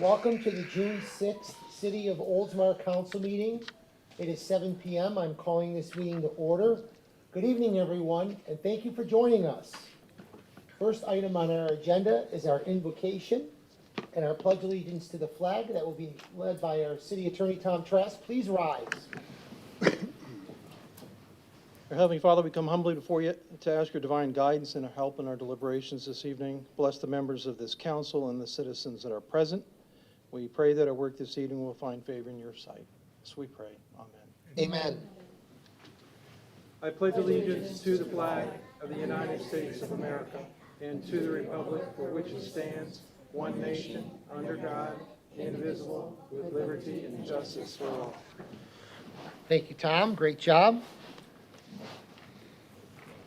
Welcome to the June 6th City of Oldsmar Council meeting. It is 7 p.m. I'm calling this meeting to order. Good evening, everyone, and thank you for joining us. First item on our agenda is our invocation and our pledge allegiance to the flag that will be led by our City Attorney, Tom Trask. Please rise. Our Heavenly Father, we come humbly before you to ask your divine guidance and help in our deliberations this evening. Bless the members of this council and the citizens that are present. We pray that our work this evening will find favor in your sight. So we pray. Amen. Amen. I pledge allegiance to the flag of the United States of America and to the republic for which it stands, one nation, under God, indivisible, with liberty and justice for all. Thank you, Tom. Great job.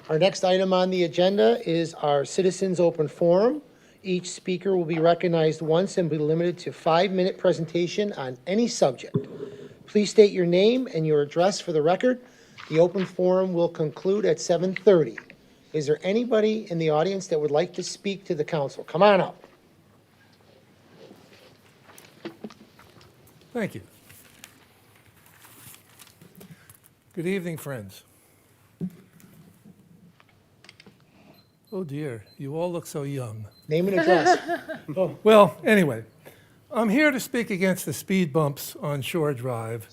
Our next item on the agenda is our Citizens Open Forum. Each speaker will be recognized once and be limited to a 5-minute presentation on any subject. Please state your name and your address for the record. The open forum will conclude at 7:30. Is there anybody in the audience that would like to speak to the council? Come on up. Thank you. Good evening, friends. Oh dear, you all look so young. Name and address. Well, anyway, I'm here to speak against the speed bumps on Shore Drive,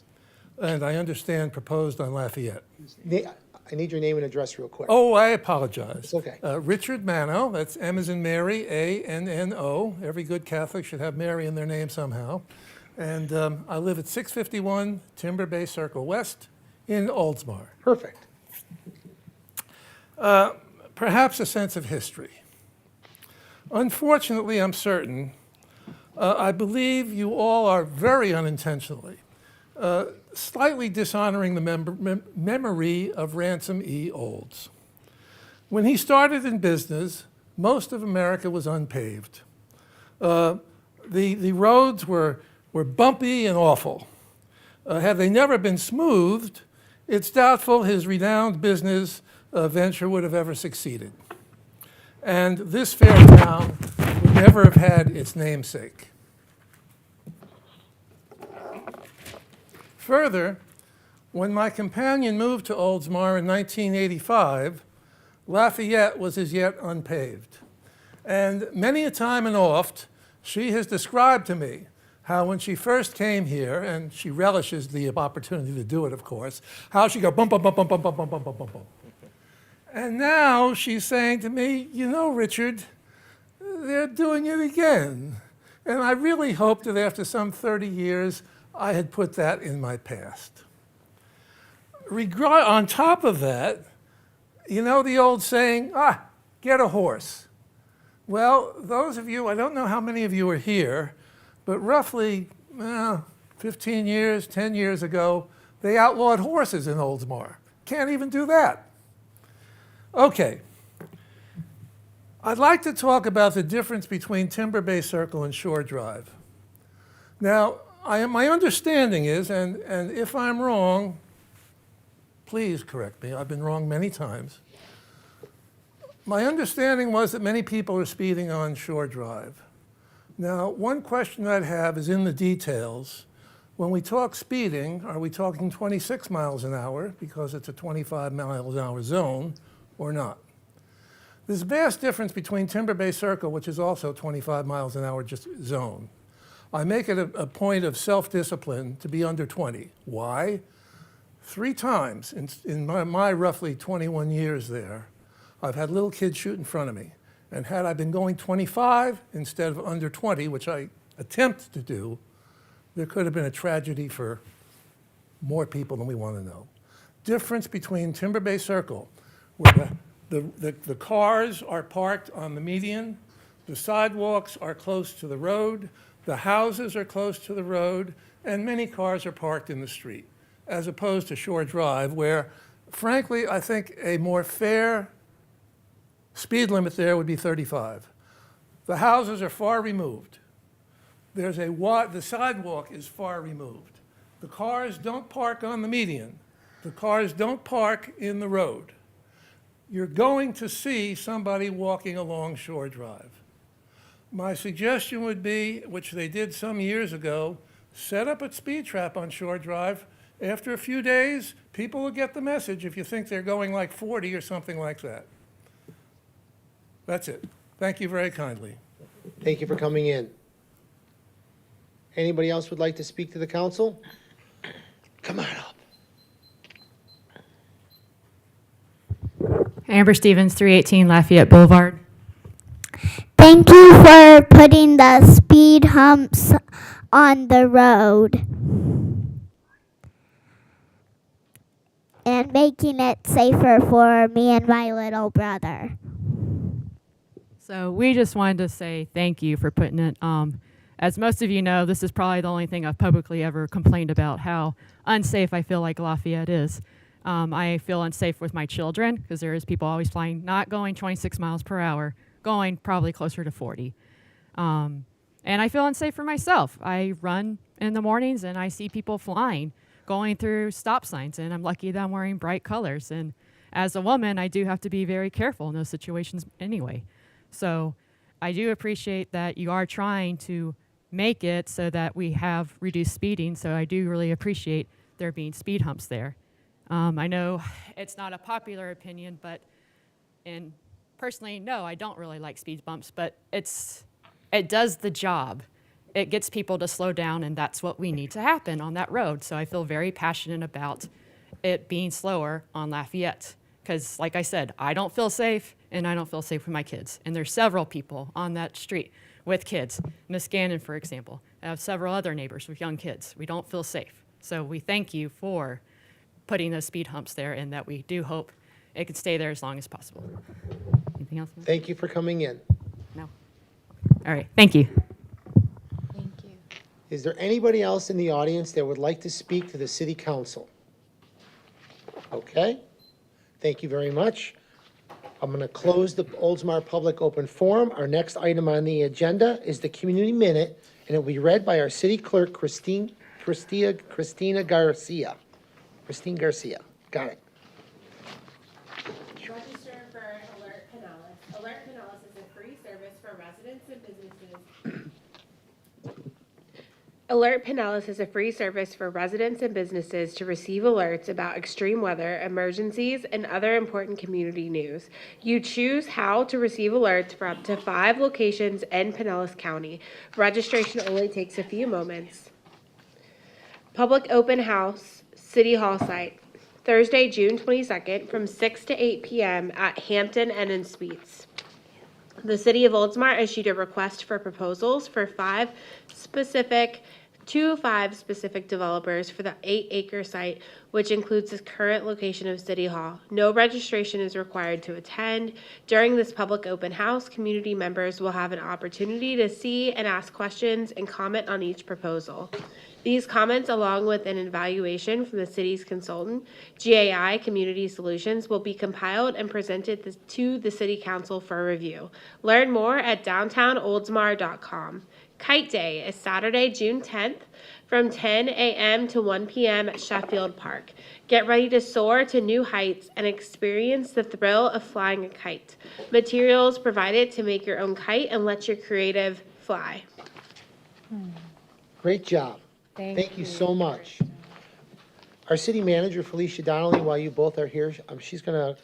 and I understand proposed on Lafayette. I need your name and address real quick. Oh, I apologize. It's okay. Richard Mano, that's M as in Mary, A-N-N-O. Every good Catholic should have Mary in their name somehow. And I live at 651 Timber Bay Circle West in Oldsmar. Perfect. Perhaps a sense of history. Unfortunately, I'm certain, I believe you all are very unintentionally slightly dishonoring the memory of Ransom E. Olds. When he started in business, most of America was unpaved. The roads were bumpy and awful. Had they never been smoothed, it's doubtful his renowned business venture would have ever succeeded. And this fair town would never have had its namesake. Further, when my companion moved to Oldsmar in 1985, Lafayette was as yet unpaved. And many a time and oft, she has described to me how when she first came here, and she relishes the opportunity to do it, of course, how she go bump, bump, bump, bump, bump, bump, bump, bump, bump, bump. And now she's saying to me, you know, Richard, they're doing it again. And I really hope that after some 30 years, I had put that in my past. On top of that, you know the old saying, get a horse. Well, those of you, I don't know how many of you are here, but roughly 15 years, 10 years ago, they outlawed horses in Oldsmar. Can't even do that. Okay, I'd like to talk about the difference between Timber Bay Circle and Shore Drive. Now, my understanding is, and if I'm wrong, please correct me, I've been wrong many times. My understanding was that many people are speeding on Shore Drive. Now, one question I'd have is in the details. When we talk speeding, are we talking 26 miles an hour because it's a 25 miles an hour zone, or not? There's a vast difference between Timber Bay Circle, which is also 25 miles an hour just zone. I make it a point of self-discipline to be under 20. Why? 3 times in my roughly 21 years there, I've had little kids shoot in front of me. And had I been going 25 instead of under 20, which I attempt to do, there could have been a tragedy for more people than we want to know. Difference between Timber Bay Circle, where the cars are parked on the median, the sidewalks are close to the road, the houses are close to the road, and many cars are parked in the street, as opposed to Shore Drive, where, frankly, I think a more fair speed limit there would be 35. The houses are far removed. The sidewalk is far removed. The cars don't park on the median. The cars don't park in the road. You're going to see somebody walking along Shore Drive. My suggestion would be, which they did some years ago, set up a speed trap on Shore Drive. After a few days, people will get the message if you think they're going like 40 or something like that. That's it. Thank you very kindly. Thank you for coming in. Anybody else would like to speak to the council? Come on up. Amber Stevens, 318 Lafayette Boulevard. Thank you for putting the speed humps on the road and making it safer for me and my little brother. So we just wanted to say thank you for putting it. As most of you know, this is probably the only thing I've publicly ever complained about, how unsafe I feel like Lafayette is. I feel unsafe with my children because there is people always flying, not going 26 miles per hour, going probably closer to 40. And I feel unsafe for myself. I run in the mornings and I see people flying, going through stop signs, and I'm lucky that I'm wearing bright colors. And as a woman, I do have to be very careful in those situations anyway. So I do appreciate that you are trying to make it so that we have reduced speeding. So I do really appreciate there being speed humps there. I know it's not a popular opinion, and personally, no, I don't really like speed bumps, but it does the job. It gets people to slow down, and that's what we need to happen on that road. So I feel very passionate about it being slower on Lafayette. Because like I said, I don't feel safe, and I don't feel safe with my kids. And there's several people on that street with kids. Miss Gannon, for example. I have several other neighbors with young kids. We don't feel safe. So we thank you for putting those speed humps there, and that we do hope it can stay there as long as possible. Anything else? Thank you for coming in. No? All right, thank you. Thank you. Is there anybody else in the audience that would like to speak to the city council? Okay, thank you very much. I'm going to close the Oldsmar Public Open Forum. Our next item on the agenda is the community minute, and it will be read by our city clerk, Christine Garcia. Christine Garcia, got it. Register for Alert Pinellas. Alert Pinellas is a free service for residents and businesses. Alert Pinellas is a free service for residents and businesses to receive alerts about extreme weather, emergencies, and other important community news. You choose how to receive alerts for up to 5 locations in Pinellas County. Registration only takes a few moments. Public open house, City Hall site, Thursday, June 22nd, from 6 to 8 p.m. at Hampton Inn and Suites. The City of Oldsmar issued a request for proposals for 5 specific developers for the 8-acre site, which includes the current location of City Hall. No registration is required to attend. During this public open house, community members will have an opportunity to see and ask questions and comment on each proposal. These comments, along with an evaluation from the city's consultant, GAI Community Solutions, will be compiled and presented to the City Council for review. Learn more at downtownoldsmar.com. Kite Day is Saturday, June 10th from 10 a.m. to 1 p.m. at Sheffield Park. Get ready to soar to new heights and experience the thrill of flying a kite. Materials provided to make your own kite and let your creative fly. Great job. Thank you so much. Our city manager, Felicia Donnelly, while you both are here, she's gonna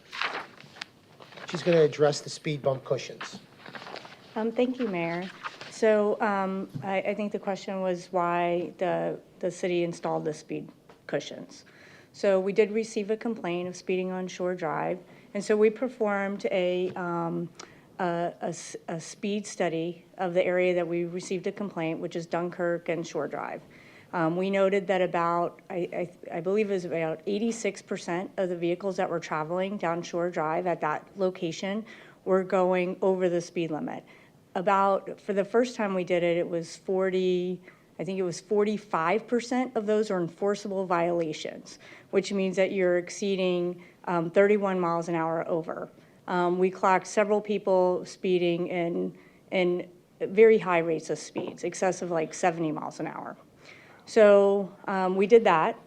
address the speed bump cushions. Thank you, Mayor. So I think the question was why the city installed the speed cushions. So we did receive a complaint of speeding on Shore Drive, and so we performed a speed study of the area that we received a complaint, which is Dunkirk and Shore Drive. We noted that about, I believe it was about 86% of the vehicles that were traveling down Shore Drive at that location were going over the speed limit. For the first time we did it, it was 45% of those are enforceable violations, which means that you're exceeding 31 miles an hour over. We clocked several people speeding in very high rates of speeds, excessive like 70 miles an hour. So we did that.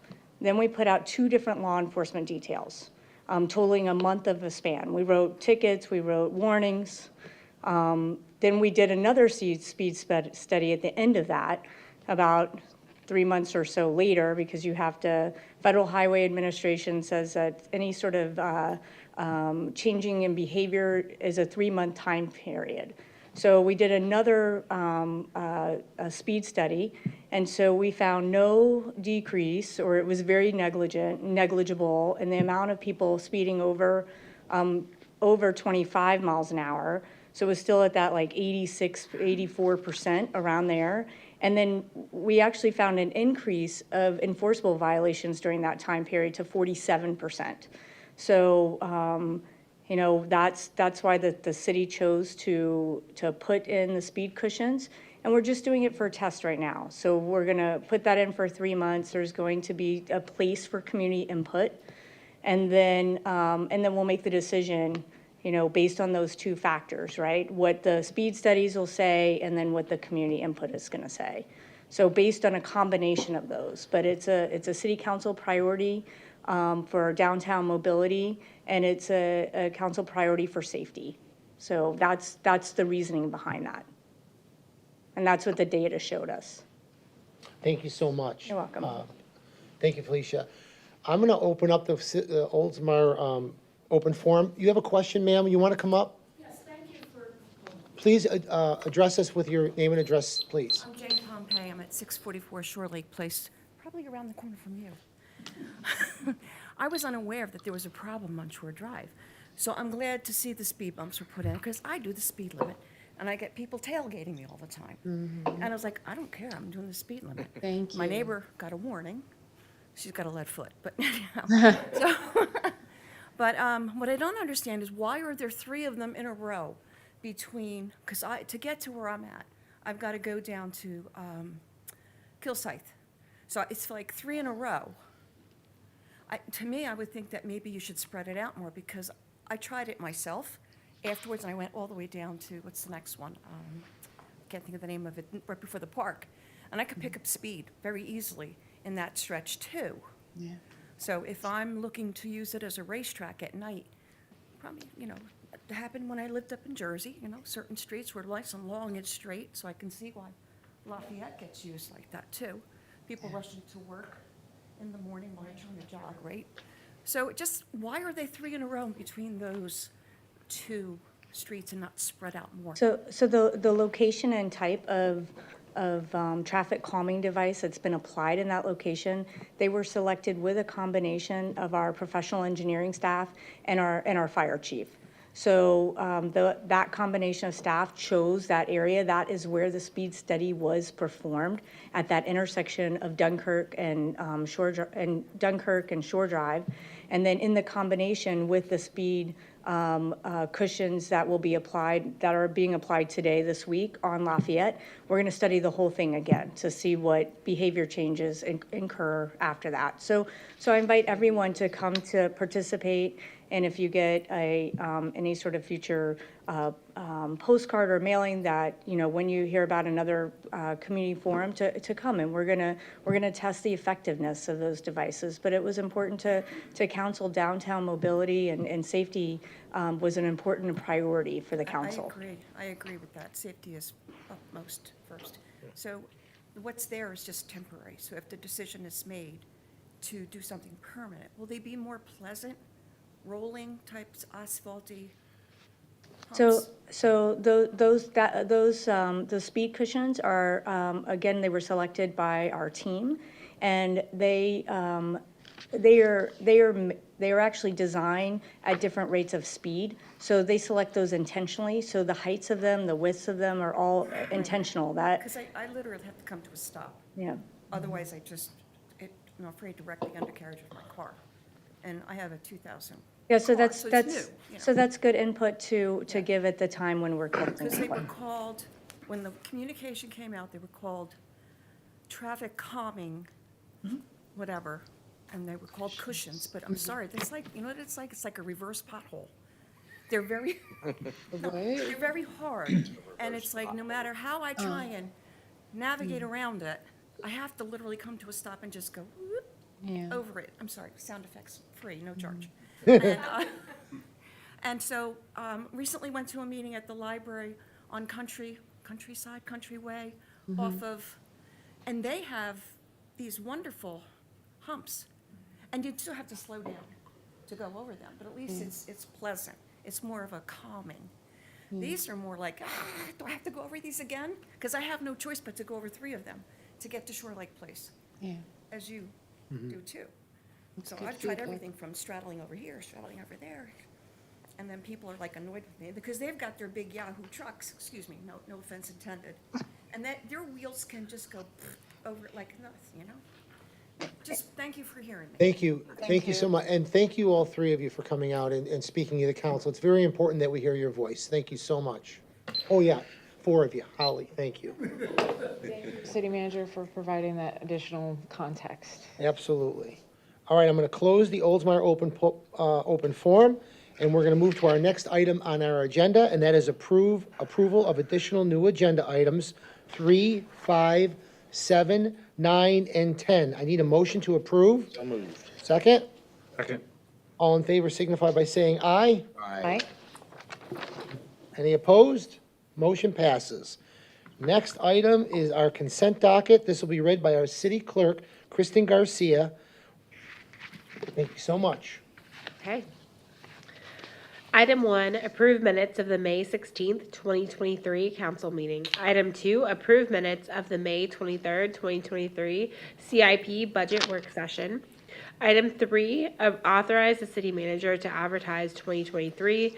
Then we put out 2 different law enforcement details, totaling a month of a span. We wrote tickets, we wrote warnings, Then we did another speed study at the end of that, about 3 months or so later, because you have to, Federal Highway Administration says that any sort of changing in behavior is a 3-month time period. So we did another a speed study, and so we found no decrease, or it was very negligible in the amount of people speeding over 25 miles an hour. So it was still at that like 86, 84%, around there. And then we actually found an increase of enforceable violations during that time period to 47%. So, you know, that's why the city chose to put in the speed cushions. And we're just doing it for a test right now. So we're gonna put that in for 3 months. There's going to be a place for community input. And then we'll make the decision, you know, based on those two factors, right? What the speed studies will say, and then what the community input is gonna say. So based on a combination of those, but it's a city council priority for downtown mobility, and it's a council priority for safety. So that's the reasoning behind that. And that's what the data showed us. Thank you so much. You're welcome. Thank you, Felicia. I'm going to open up the Oldsmar open forum. You have a question, ma'am? You want to come up? Yes, thank you for. Please address us with your name and address, please. I'm Jane Pompey. I'm at 644 Shore Lake Place, probably around the corner from you. I was unaware that there was a problem on Shore Drive. So I'm glad to see the speed bumps were put in, because I do the speed limit, and I get people tailgating me all the time. And I was like, I don't care, I'm doing the speed limit. Thank My you. neighbor got a warning. She's got a lead foot, but anyhow. But what I don't understand is, why are there 3 of them in a row between, because to get to where I'm at, I've got to go down to Kilsyth. So it's like 3 in a row. To me, I would think that maybe you should spread it out more, because I tried it myself afterwards, and I went all the way down to, what's the next one? Can't think of the name of it, right before the park. And I could pick up speed very easily in that stretch too. Yeah. So if I'm looking to use it as a racetrack at night, probably, you know, it happened when I lived up in Jersey, you know, certain streets were nice and long and straight, so I can see why Lafayette gets used like that too. People rushing to work in the morning while they're trying to jog, right? So just, why are they 3 in a row between those 2 streets and not spread out more? So the location and type of traffic calming device that's been applied in that location, they were selected with a combination of our professional engineering staff and our fire chief. So that combination of staff chose that area. That is where the speed study was performed, at that intersection of Dunkirk and Shore Drive. And then in the combination with the speed cushions that will be applied, that are being applied today, this week on Lafayette, we're going to study the whole thing again to see what behavior changes incur after that. So I invite everyone to come to participate. And if you get any sort of future postcard or mailing, that, you know, when you hear about another community forum, to come, and we're gonna test the effectiveness of those devices. But it was important to council downtown mobility, and safety was an important priority for the council. I agree with that. Safety is upmost first. So what's there is just temporary. So if the decision is made to do something permanent, will they be more pleasant, rolling types, asphalty humps? So those speed cushions are, again, they were selected by our team, and they are actually designed at different rates of speed. So they select those intentionally. So the heights of them, the widths of them are all intentional. Because I literally have to come to a stop. Yeah. Otherwise, I'm afraid to wreck the undercarriage of my car. And I have a 2000 Yeah, so car, that's, it's new, you know. so that's good input to give at the time when we're collecting Because they were input. called, when the communication came out, they were called traffic calming, whatever, and they were called cushions, but I'm sorry, that's like, you know what it's like? It's like a reverse pothole. They're very, no, they're very hard, and it's like, no matter how I try and navigate around it, I have to literally come to a stop and just go whoop, Yeah. over it. I'm sorry, sound effects free, no charge. And so recently went to a meeting at the library on Countryside, Countryway, off of, and they have these wonderful humps. And you still have to slow down to go over them, but at least it's pleasant. It's more of a calming. These are more like, do I have to go over these again? Because I have no choice but to go over 3 of them to get to Shore Lake Place, Yeah. as you do too. So good I've tried feedback. everything from straddling over here, straddling over there. And then people are like annoyed with me because they've got their big Yahoo trucks, excuse me, no offense intended. And that their wheels can just go over it like nothing, you know? Just thank you for hearing me. Thank you. Thank you so much. And thank you, all 3 of you, for coming out and speaking to the council. It's very important that we hear your voice. Thank you so much. Oh, yeah, 4 of you. Holly, thank you. City manager for providing that additional context. Absolutely. All right, I'm going to close the Oldsmar open forum, and we're going to move to our next item on our agenda, and that is approval of additional new agenda items 3, 5, 7, 9, and 10. I need a motion to approve. So moved. Second? Second. All in favor signify by saying aye. Aye. Any opposed? Motion passes. Next item is our consent docket. This will be read by our city clerk, Kristen Garcia. Thank you so much. Okay. Item 1, approve minutes of the May 16th, 2023 council meeting. Item 2, approve minutes of the May 23rd, 2023 CIP budget work session. Item 3, authorize the city manager to advertise 2023-013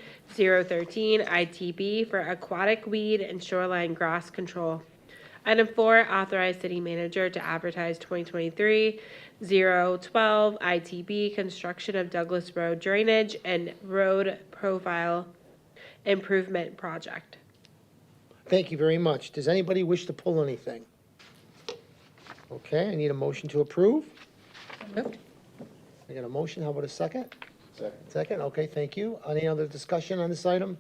ITB for aquatic weed and shoreline grass control. Item 4, authorize city manager to advertise 2023-012 ITB construction of Douglas Road drainage and road profile improvement project. Thank you very much. Does anybody wish to pull anything? Okay, I need a motion to approve. Moved. I got a motion. How about a second? Second. Second, okay, thank you. Any other discussion on this item?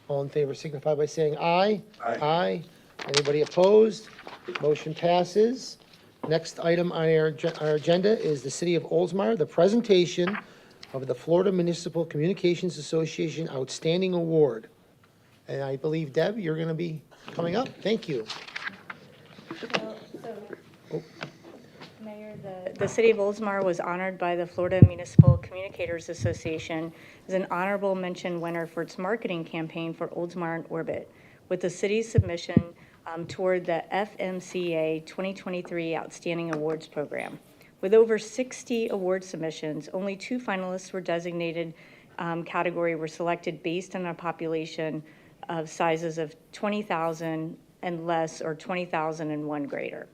All in favor signify by saying aye. Aye. Aye. Anybody opposed? Motion passes. Next item on our agenda is the City of Oldsmar, the presentation of the Florida Municipal Communications Association Outstanding Award. And I believe, Deb, you're going to be coming up. Thank you. Mayor, the City of Oldsmar was honored by the Florida Municipal Communicators Association as an honorable mention winner for its marketing campaign for Oldsmar and Orbit, with the city's submission toward the FMCA 2023 Outstanding Awards Program. With over 60 award submissions, only 2 finalists were designated category were selected based on a population of sizes of 20,000 and less or 20,000 and 1 greater.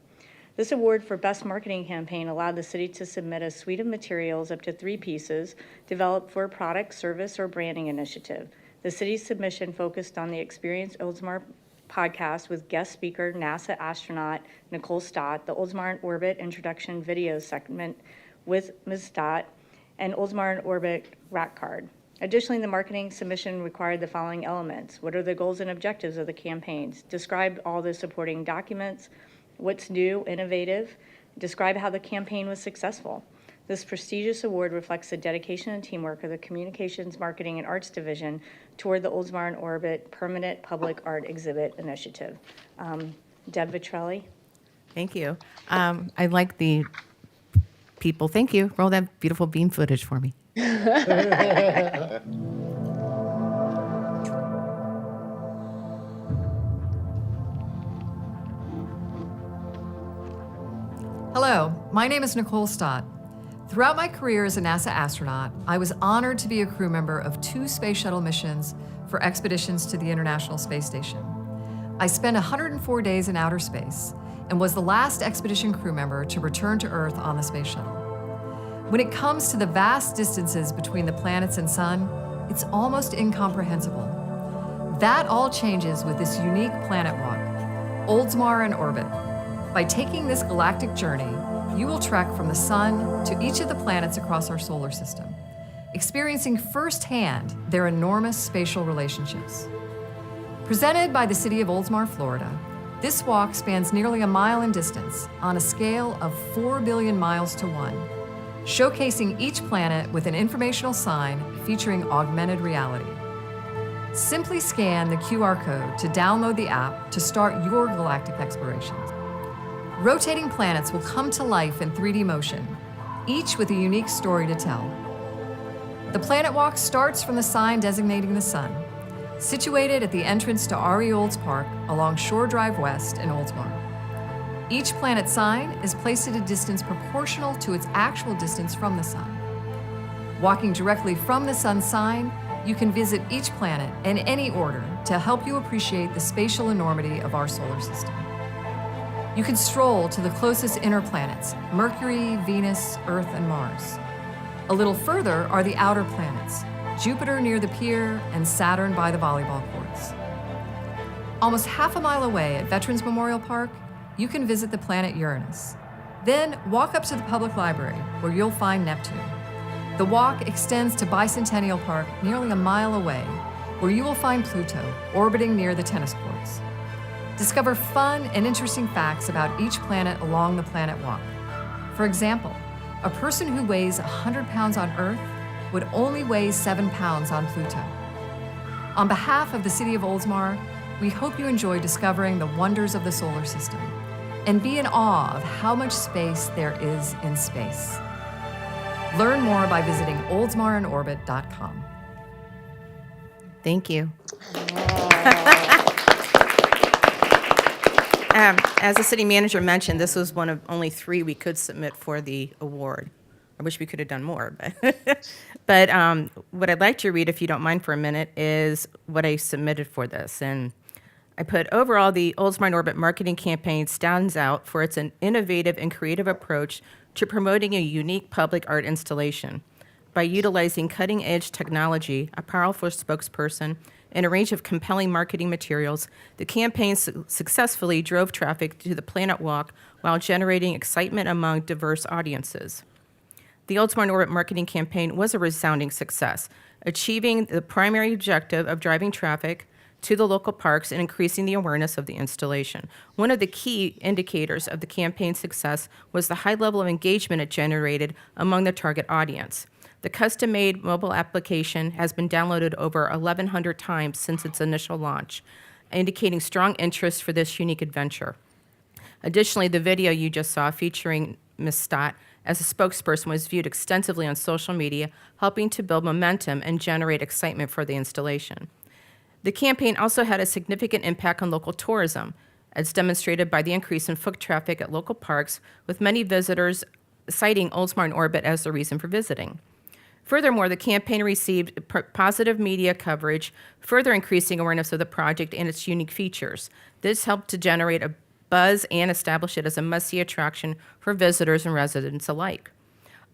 This award for Best Marketing Campaign allowed the city to submit a suite of materials up to 3 pieces developed for a product, service, or branding initiative. The city's submission focused on the Experience Oldsmar podcast with guest speaker NASA astronaut Nicole Stott, the Oldsmar and Orbit introduction video segment with Ms. Stott, and Oldsmar and Orbit rack card. Additionally, the marketing submission required the following elements. What are the goals and objectives of the campaigns? Describe all the supporting documents. What's new, innovative? Describe how the campaign was successful. This prestigious award reflects the dedication and teamwork of the Communications, Marketing, and Arts Division toward the Oldsmar and Orbit Permanent Public Art Exhibit Initiative. Deb Vitrelli. Thank you. I like the people. Thank you. Roll that beautiful beam footage for me. Hello, my name is Nicole Stott. Throughout my career as a NASA astronaut, I was honored to be a crew member of 2 space shuttle missions for expeditions to the International Space Station. I spent 104 days in outer space and was the last expedition crew member to return to Earth on the space shuttle. When it comes to the vast distances between the planets and sun, it's almost incomprehensible. That all changes with this unique planet walk, Oldsmar and Orbit. By taking this galactic journey, you will trek from the sun to each of the planets across our solar system, experiencing firsthand their enormous spatial relationships. Presented by the city of Oldsmar, Florida, this walk spans nearly a mile in distance on a scale of 4 billion miles to 1, showcasing each planet with an informational sign featuring augmented reality. Simply scan the QR code to download the app to start your galactic explorations. Rotating planets will come to life in 3D motion, each with a unique story to tell. The Planet Walk starts from the sign designating the sun, situated at the entrance to R.E. Olds Park along Shore Drive West in Oldsmar. Each planet sign is placed at a distance proportional to its actual distance from the sun. Walking directly from the sun sign, you can visit each planet in any order to help you appreciate the spatial enormity of our solar system. You can stroll to the closest inner planets, Mercury, Venus, Earth, and Mars. A little further are the outer planets, Jupiter near the pier and Saturn by the volleyball courts. Almost half a mile away at Veterans Memorial Park, you can visit the planet Uranus. Then walk up to the public library where you'll find Neptune. The walk extends to Bicentennial Park nearly a mile away, where you will find Pluto orbiting near the tennis courts. Discover fun and interesting facts about each planet along the Planet Walk. For example, a person who weighs 100 pounds on Earth would only weigh 7 pounds on Pluto. On behalf of the City of Oldsmar, we hope you enjoy discovering the wonders of the solar system and be in awe of how much space there is in space. Learn more by visiting oldsmarinOrbit.com. Thank you. As the city manager mentioned, this was one of only 3 we could submit for the award. I wish we could have done more, but what I'd like to read, if you don't mind for a minute, is what I submitted for this. And I put, overall, the Oldsmar in Orbit marketing campaign stands out for its an innovative and creative approach to promoting a unique public art installation. By utilizing cutting-edge technology, a powerful spokesperson, and a range of compelling marketing materials, the campaign successfully drove traffic to the Planet Walk while generating excitement among diverse audiences. The Oldsmar in Orbit marketing campaign was a resounding success, achieving the primary objective of driving traffic to the local parks and increasing the awareness of the installation. One of the key indicators of the campaign's success was the high level of engagement it generated among the target audience. The custom-made mobile application has been downloaded over 1,100 times since its initial launch, indicating strong interest for this unique adventure. Additionally, the video you just saw featuring Ms. Stott as a spokesperson was viewed extensively on social media, helping to build momentum and generate excitement for the installation. The campaign also had a significant impact on local tourism, as demonstrated by the increase in foot traffic at local parks, with many visitors citing Oldsmar in Orbit as the reason for visiting. Furthermore, the campaign received positive media coverage, further increasing awareness of the project and its unique features. This helped to generate a buzz and establish it as a must-see attraction for visitors and residents alike.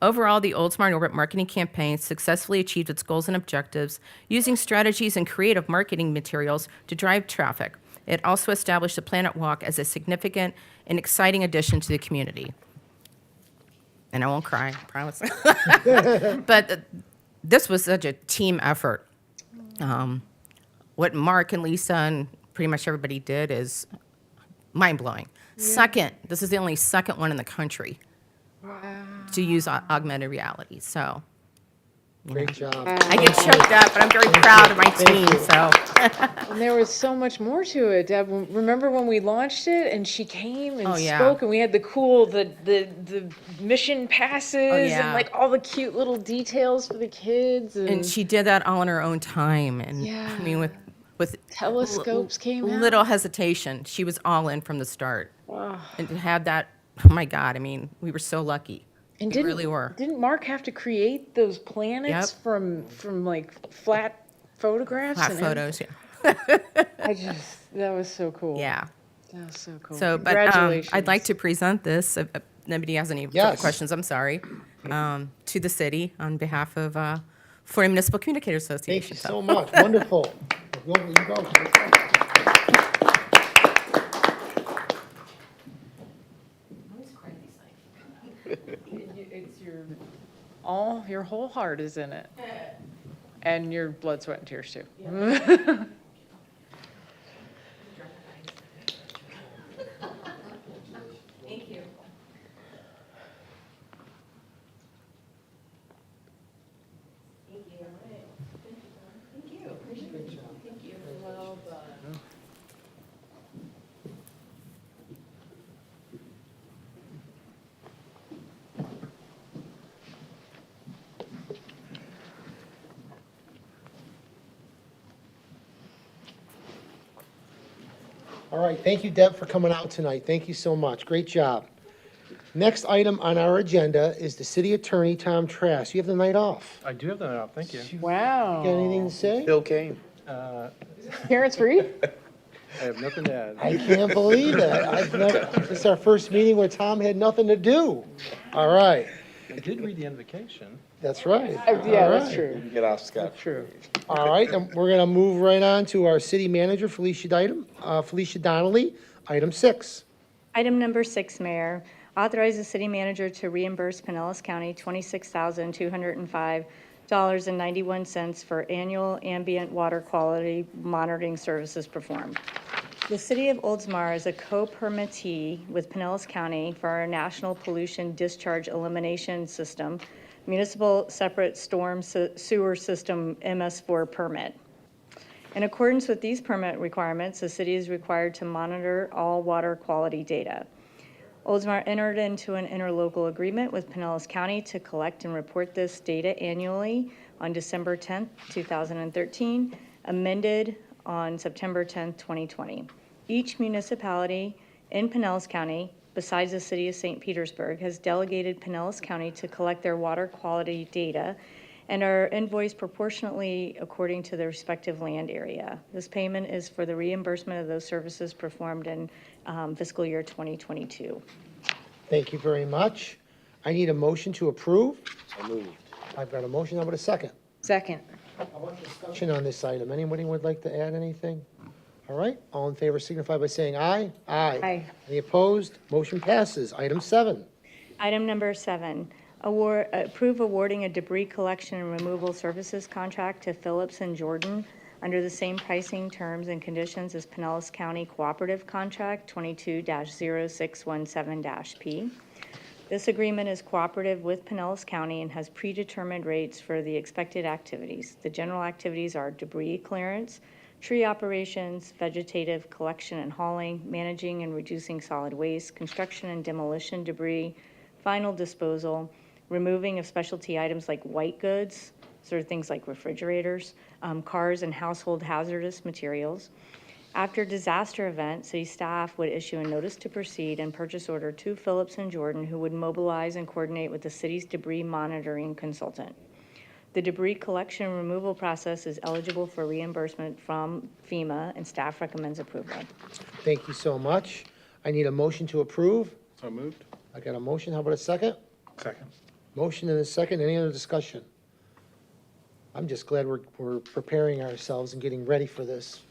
Overall, the Oldsmar in Orbit marketing campaign successfully achieved its goals and objectives, using strategies and creative marketing materials to drive traffic. It also established the Planet Walk as a significant and exciting addition to the community. And I won't cry, I promise. But this was such a team effort. What Mark and Lisa and pretty much everybody did is mind-blowing. Yeah. Second, this is the only second one in the country to use augmented reality. So, Great job. I get choked up, but I'm very proud of my team. So, And there was so much more to it, Deb. Remember when we launched it and she came and spoke, and we had the cool the mission passes and like all the cute little details for the kids. And she did that all in her own time. And I mean, with telescopes came out. Little hesitation, she was all in from the start. Wow. And to have that, oh my God! I mean, we were so lucky. And we really were. Didn't Mark have to create those planets from like flat photographs? Flat photos, That was so cool. Yeah. That was so cool. So, but I'd like to present this, if nobody has any further questions, I'm sorry, to the city on behalf of Florida Municipal Communicators Association. Thank you so much. Wonderful. You go. It's your whole heart is in it. And your blood, sweat, and tears too. Yeah. Thank you. Thank you. Thank you. Appreciate it. Thank you. All right, thank you, Deb, for coming out tonight. Thank you so much. Great job. Next item on our agenda is the city attorney, Tom Trask. You have the night off. I do have that up, thank you. Got anything to say? Bill came. Parents free? I have nothing to add. I can't believe that. This is our first meeting where Tom had nothing to do. All right, I did read the invocation. that's right. Yeah, All that's right. true. Get off Scott. True. All right, and we're gonna move right on to our city manager, Felicia Donnelly, item 6. Item number 6, Mayor, authorize the city manager to reimburse Pinellas County $26,205.91 for annual ambient water quality monitoring services performed. The city of Oldsmar is a co-permittee with Pinellas County for our National Pollution Discharge Elimination System Municipal Separate Storm Sewer System MS4 permit. In accordance with these permit requirements, the city is required to monitor all water quality data. Oldsmar entered into an interlocal agreement with Pinellas County to collect and report this data annually on December 10th, 2013, amended on September 10th, 2020. Each municipality in Pinellas County, besides the city of St. Petersburg, has delegated Pinellas County to collect their water quality data and are invoiced proportionately according to their respective land area. This payment is for the reimbursement of those services performed in fiscal year 2022. Thank you very much. I need a motion to approve. So moved. I've got a motion. How about a second? Second. Discussion on this item. Anybody would like to add anything? All right, all in favor signify by saying aye. Aye. Any opposed? Motion passes. Item 7. Item number 7, approve awarding a debris collection and removal services contract to Phillips and Jordan under the same pricing terms and conditions as Pinellas County Cooperative Contract 22-0617-P. This agreement is cooperative with Pinellas County and has predetermined rates for the expected activities. The general activities are debris clearance, tree operations, vegetative collection and hauling, managing and reducing solid waste, construction and demolition debris, final disposal, removing of specialty items like white goods, sort of things like refrigerators, cars and household hazardous materials. After disaster event, city staff would issue a notice to proceed and purchase order to Phillips and Jordan, who would mobilize and coordinate with the city's debris monitoring consultant. The debris collection and removal process is eligible for reimbursement from FEMA, and staff recommends approval. Thank you so much. I need a motion to approve. So moved. I got a motion. How about a second? Second. Motion and a second. Any other discussion? I'm just glad we're preparing ourselves and getting ready for this.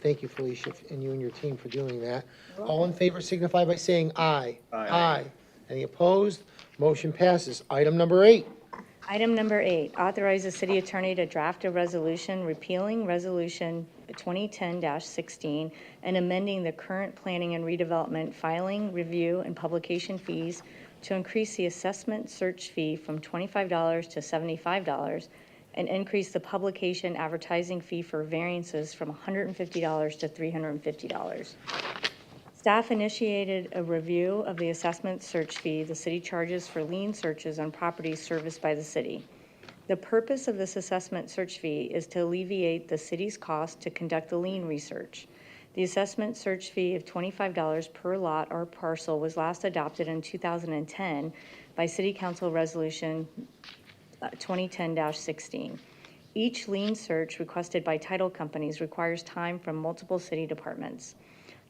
Thank you, Felicia, and you and your team for doing that. All in favor signify by saying aye. Aye. Any opposed? Motion passes. Item number 8. Item number 8, authorize the city attorney to draft a resolution repealing Resolution 2010-16 and amending the current planning and redevelopment filing, review, and publication fees to increase the assessment search fee from $25 to $75 and increase the publication advertising fee for variances from $150 to $350. Staff initiated a review of the assessment search fee the city charges for lien searches on properties serviced by the city. The purpose of this assessment search fee is to alleviate the city's cost to conduct the lien research. The assessment search fee of $25 per lot or parcel was last adopted in 2010 by City Council Resolution 2010-16. Each lien search requested by title companies requires time from multiple city departments.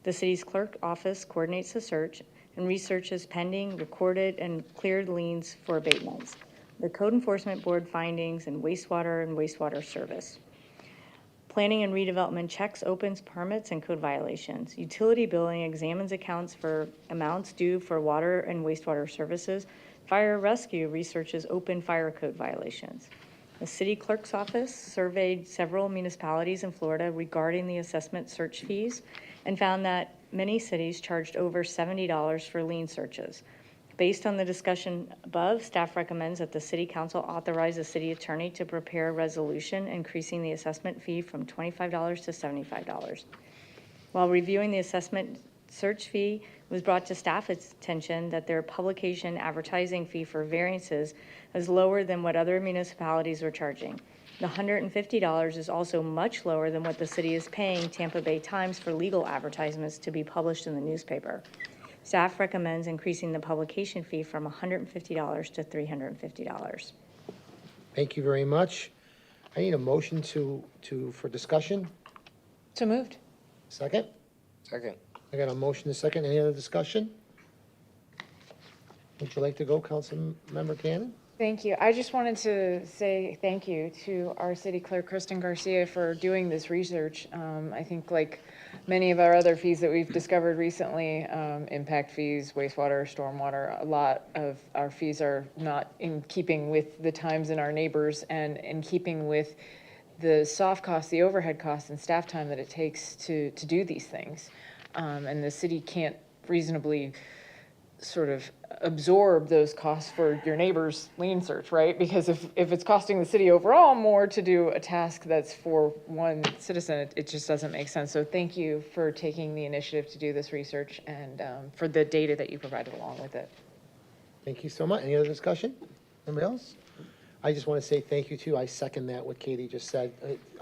The city's clerk office coordinates the search and researches pending, recorded, and cleared liens for abatements, the Code Enforcement Board findings, and wastewater service. Planning and redevelopment checks, opens, permits, and code violations. Utility billing examines accounts for amounts due for water and wastewater services. Fire rescue researches open fire code violations. The city clerk's office surveyed several municipalities in Florida regarding the assessment search fees and found that many cities charged over $70 for lien searches. Based on the discussion above, staff recommends that the City Council authorize the city attorney to prepare a resolution increasing the assessment fee from $25 to $75. While reviewing the assessment search fee, it was brought to staff's attention that their publication advertising fee for variances is lower than what other municipalities were charging. The $150 is also much lower than what the city is paying Tampa Bay Times for legal advertisements to be published in the newspaper. Staff recommends increasing the publication fee from $150 to $350. Thank you very much. I need a motion for discussion. So moved. Second? Second. I got a motion and a second. Any other discussion? Would you like to go, Councilmember Cannon? Thank you. I just wanted to say thank you to our city clerk, Kristen Garcia, for doing this research. I think like many of our other fees that we've discovered recently, impact fees, wastewater, stormwater, a lot of our fees are not in keeping with the times in our neighbors and in keeping with the soft costs, the overhead costs and staff time that it takes to do these things. And the city can't reasonably sort of absorb those costs for your neighbor's lien search, right? Because if it's costing the city overall more to do a task that's for one citizen, it just doesn't make sense. So thank you for taking the initiative to do this research and for the data that you provided along with it. Thank you so much. Any other discussion? Anybody else? I just want to say thank you too. I second that what Katie just said.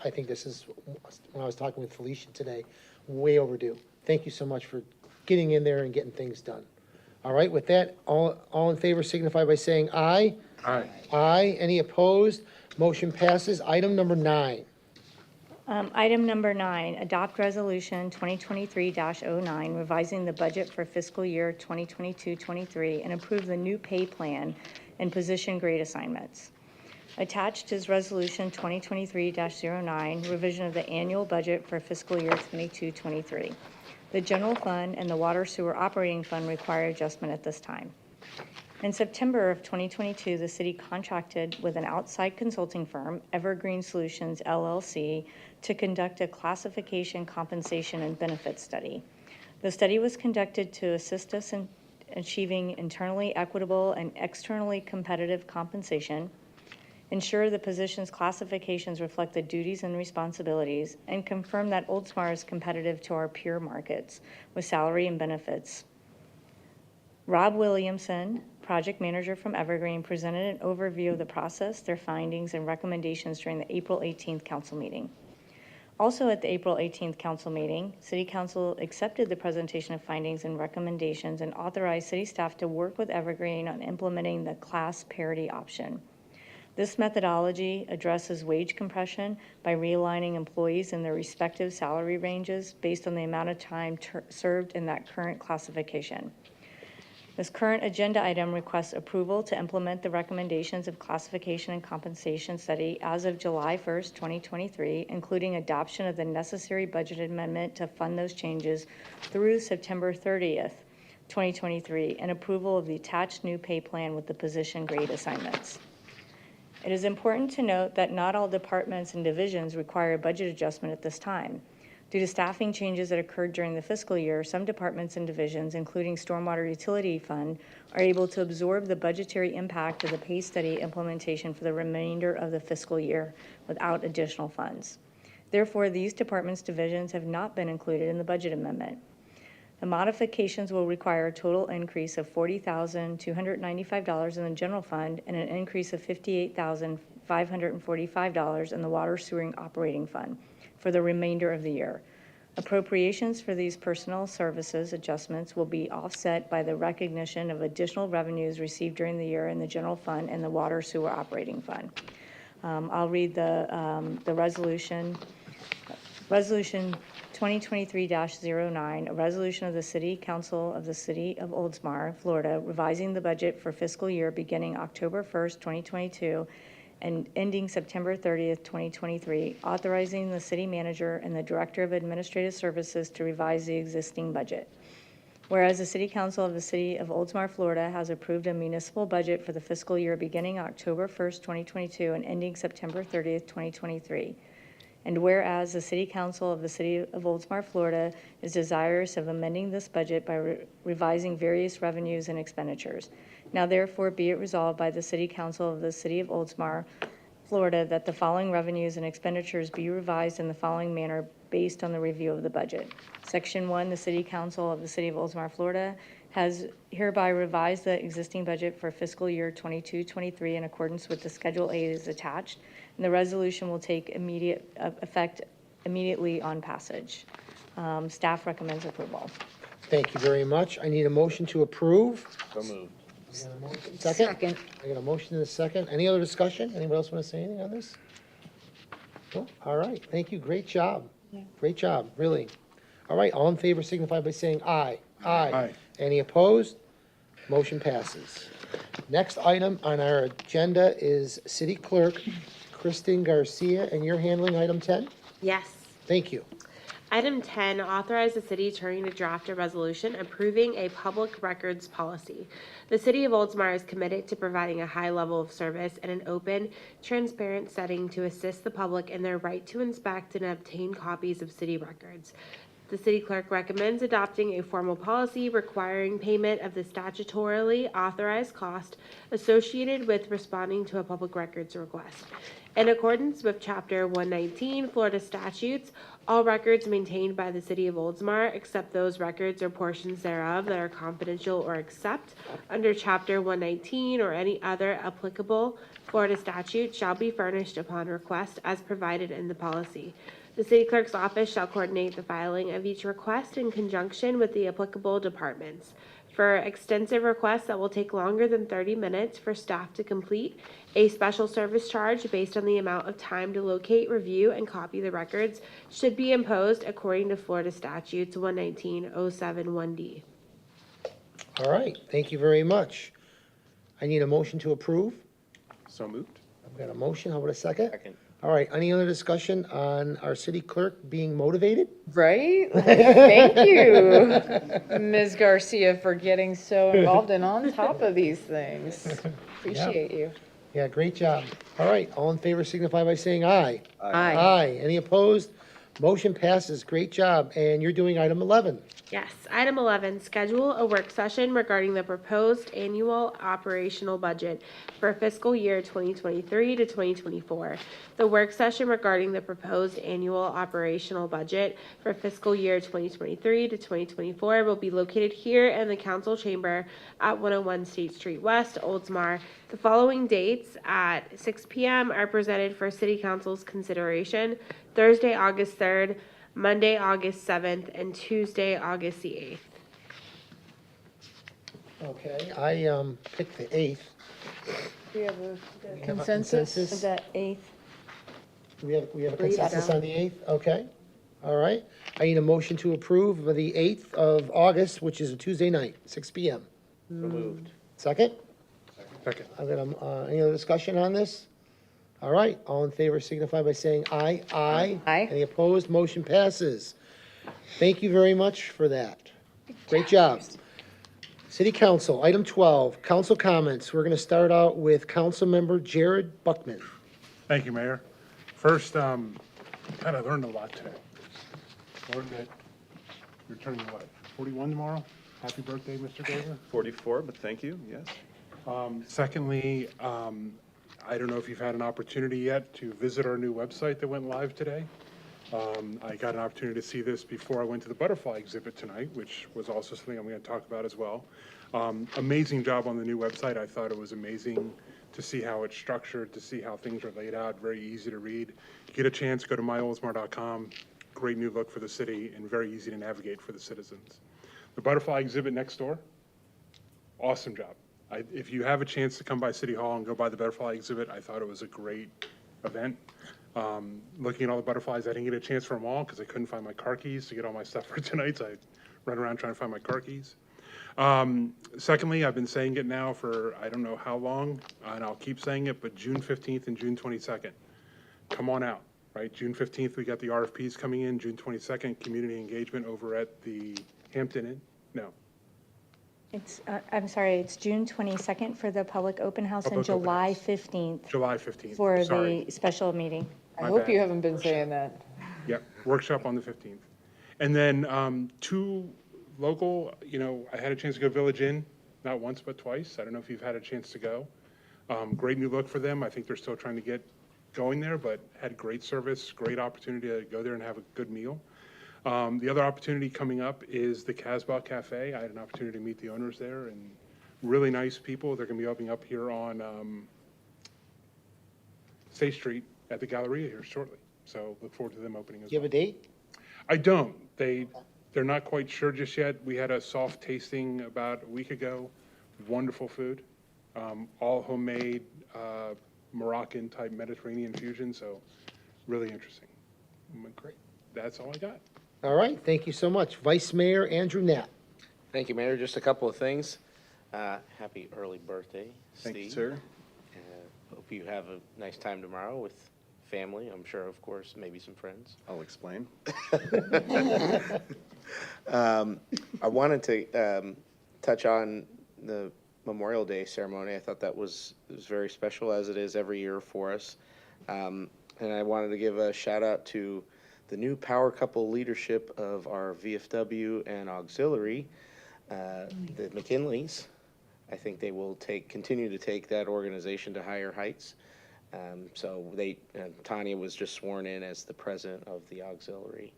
I think this is, when I was talking with Felicia today, way overdue. Thank you so much for getting in there and getting things done. All right, with that, all in favor signify by saying aye. Aye. Aye. Any opposed? Motion passes. Item number 9. Item number 9, adopt resolution 2023-09, revising the budget for fiscal year 2022-23 and approve the new pay plan and position grade assignments. Attached is resolution 2023-09, revision of the annual budget for fiscal year 22-23. The general fund and the water sewer operating fund require adjustment at this time. In September of 2022, the city contracted with an outside consulting firm, Evergreen Solutions LLC, to conduct a classification, compensation, and benefits study. The study was conducted to assist us in achieving internally equitable and externally competitive compensation, ensure the position's classifications reflect the duties and responsibilities, and confirm that Oldsmar is competitive to our peer markets with salary and benefits. Rob Williamson, project manager from Evergreen, presented an overview of the process, their findings, and recommendations during the April 18th council meeting. Also at the April 18th council meeting, City Council accepted the presentation of findings and recommendations and authorized city staff to work with Evergreen on implementing the class parity option. This methodology addresses wage compression by realigning employees in their respective salary ranges based on the amount of time served in that current classification. This current agenda item requests approval to implement the recommendations of classification and compensation study as of July 1st, 2023, including adoption of the necessary budget amendment to fund those changes through September 30th, 2023, and approval of the attached new pay plan with the position grade assignments. It is important to note that not all departments and divisions require a budget adjustment at this time. Due to staffing changes that occurred during the fiscal year, some departments and divisions, including Stormwater Utility Fund, are able to absorb the budgetary impact of the pay study implementation for the remainder of the fiscal year without additional funds. Therefore, these departments' divisions have not been included in the budget amendment. The modifications will require a total increase of $40,295 in the general fund and an increase of $58,545 in the water sewering operating fund for the remainder of the year. Appropriations for these personnel services adjustments will be offset by the recognition of additional revenues received during the year in the general fund and the water sewer operating fund. I'll read the resolution. Resolution 2023-09, a resolution of the City Council of the City of Oldsmar, Florida, revising the budget for fiscal year beginning October 1st, 2022 and ending September 30th, 2023, authorizing the city manager and the director of administrative services to revise the existing budget. Whereas the City Council of the City of Oldsmar, Florida has approved a municipal budget for the fiscal year beginning October 1st, 2022 and ending September 30th, 2023. And whereas the City Council of the City of Oldsmar, Florida is desirous of amending this budget by revising various revenues and expenditures. Now therefore be it resolved by the City Council of the City of Oldsmar, Florida, that the following revenues and expenditures be revised in the following manner based on the review of the budget. Section 1, the City Council of the City of Oldsmar, Florida has hereby revised the existing budget for fiscal year 22-23 in accordance with the Schedule A is attached. and the resolution will take immediate effect immediately on passage. Staff recommends approval. Thank you very much. I need a motion to approve. So moved. Second? I got a motion and a second. Any other discussion? Anyone else want to say anything on this? No? All right, thank you. Great job. Great job, really. All right, all in favor signify by saying aye. Aye. Any opposed? Motion passes. Next item on our agenda is City Clerk Kristen Garcia, and you're handling item 10? Yes. Thank you. Item 10, authorize the city attorney to draft a resolution approving a public records policy. The city of Oldsmar is committed to providing a high level of service in an open, transparent setting to assist the public in their right to inspect and obtain copies of city records. The city clerk recommends adopting a formal policy requiring payment of the statutorily authorized cost associated with responding to a public records request. In accordance with Chapter 119 Florida statutes, all records maintained by the city of Oldsmar, except those records or portions thereof that are confidential or except under Chapter 119 or any other applicable Florida statute, shall be furnished upon request as provided in the policy. The city clerk's office shall coordinate the filing of each request in conjunction with the applicable departments. For extensive requests that will take longer than 30 minutes for staff to complete, a special service charge based on the amount of time to locate, review, and copy the records should be imposed according to Florida statutes 119.071D. All right, thank you very much. I need a motion to approve. So moved. I've got a motion. How about a second? Second. All right, any other discussion on our city clerk being motivated? Right? Thank you, Ms. Garcia, for getting so involved and on top of these things. Appreciate you. Yeah, great job. All right, all in favor signify by saying aye. Aye. Aye. Any opposed? Motion passes. Great job. And you're doing item 11. Yes, item 11, schedule a work session regarding the proposed annual operational budget for fiscal year 2023 to 2024. The work session regarding the proposed annual operational budget for fiscal year 2023 to 2024 will be located here in the council chamber at 101 State Street West, Oldsmar. The following dates at 6 p.m. are presented for city council's consideration: Thursday, August 3rd, Monday, August 7th, and Tuesday, August the 8th. Okay, I picked the 8th. We have a We have a consensus? Is that 8th? We have a Believe consensus so. on the 8th? Okay. All right. I need a motion to approve of the 8th of August, which is a Tuesday night, 6 p.m. So moved. Second? Second. I've got, any other discussion on this? All right, all in favor signify by saying aye. Aye. Aye. Any opposed? Motion passes. Thank you very much for that. Great job. City Council, item 12, council comments. We're going to start out with Councilmember Jared Buckman. Thank you, Mayor. First, I learned a lot today. Learned that you're turning, what, 41 tomorrow? Happy birthday, Mr. Dover. 44, but thank you, yes. Secondly, I don't know if you've had an opportunity yet to visit our new website that went live today. I got an opportunity to see this before I went to the butterfly exhibit tonight, which was also something I'm going to talk about as well. Amazing job on the new website. I thought it was amazing to see how it's structured, to see how things are laid out, very easy to read. Get a chance, go to myoldsmar.com. Great new look for the city and very easy to navigate for the citizens. The butterfly exhibit next door, awesome job. If you have a chance to come by City Hall and go by the butterfly exhibit, I thought it was a great event. Looking at all the butterflies, I didn't get a chance for them all because I couldn't find my car keys to get all my stuff for tonight, so I ran around trying to find my car keys. Secondly, I've been saying it now for I don't know how long, and I'll keep saying it, but June 15th and June 22nd, come on out, right? June 15th, we got the RFPs coming in. June 22nd, community engagement over at the Hampton Inn. No. It's, I'm sorry, it's June 22nd for the public open house and Public open July house. 15th July 15th. for Sorry. the special meeting. I My hope bad. you haven't been saying that. Yep, workshop on the 15th. And then two local, I had a chance to go Village Inn, not once but twice. I don't know if you've had a chance to go. Great new look for them. I think they're still trying to get going there, but had great service, great opportunity to go there and have a good meal. The other opportunity coming up is the Casbah Cafe. I had an opportunity to meet the owners there and really nice people. They're going to be opening up here on State Street at the Galleria here shortly. So look forward to them opening as Do you well. have a date? I don't. They're not quite sure just yet. We had a soft tasting about a week ago. Wonderful food, all homemade, Moroccan type Mediterranean fusion. So really interesting. Great. That's all I got. All right, thank you so much. Vice Mayor Andrew Knapp. Thank you, Mayor. Just a couple of things. Happy early birthday, Steve. Thank you, sir. Hope you have a nice time tomorrow with family. I'm sure, of course, maybe some friends. I'll explain. I wanted to touch on the Memorial Day ceremony. I thought it was very special, as it is every year for us. And I wanted to give a shout out to the new power couple leadership of our VFW and auxiliary, the McKinleys. I think they will continue to take that organization to higher heights. So Tanya was just sworn in as the president of the auxiliary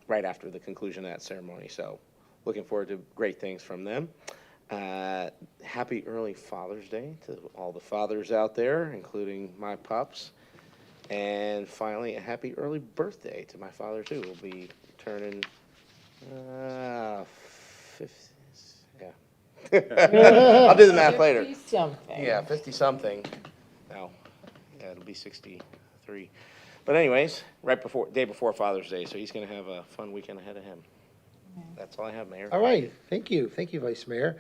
right after the conclusion of that ceremony. So looking forward to great things from them. Happy early Father's Day to all the fathers out there, including my pups. And finally, a happy early birthday to my father, too. He'll be turning 50. Yeah. I'll do the math later. 50-something. Yeah, 50-something. No, yeah, it'll be 63. But anyways, day before Father's Day, so he's going to have a fun weekend ahead of him. That's all I have, Mayor. All right, thank you. Thank you, Vice Mayor.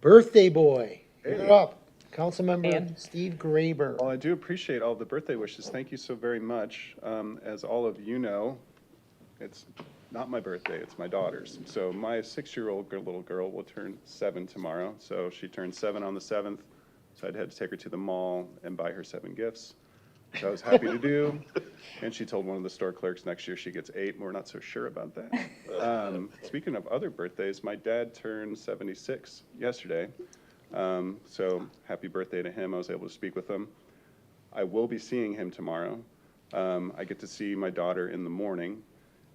Birthday boy, you're up. Councilmember Steve Graber. Well, I do appreciate all the birthday wishes. Thank you so very much. As all of you know, it's not my birthday, it's my daughter's. So my 6-year-old little girl will turn 7 tomorrow. So she turned 7 on the 7th. So I'd had to take her to the mall and buy her 7 gifts, which I was happy to do. And she told one of the store clerks next year she gets 8, and we're not so sure about that. Speaking of other birthdays, my dad turned 76 yesterday. So happy birthday to him. I was able to speak with him. I will be seeing him tomorrow. I get to see my daughter in the morning,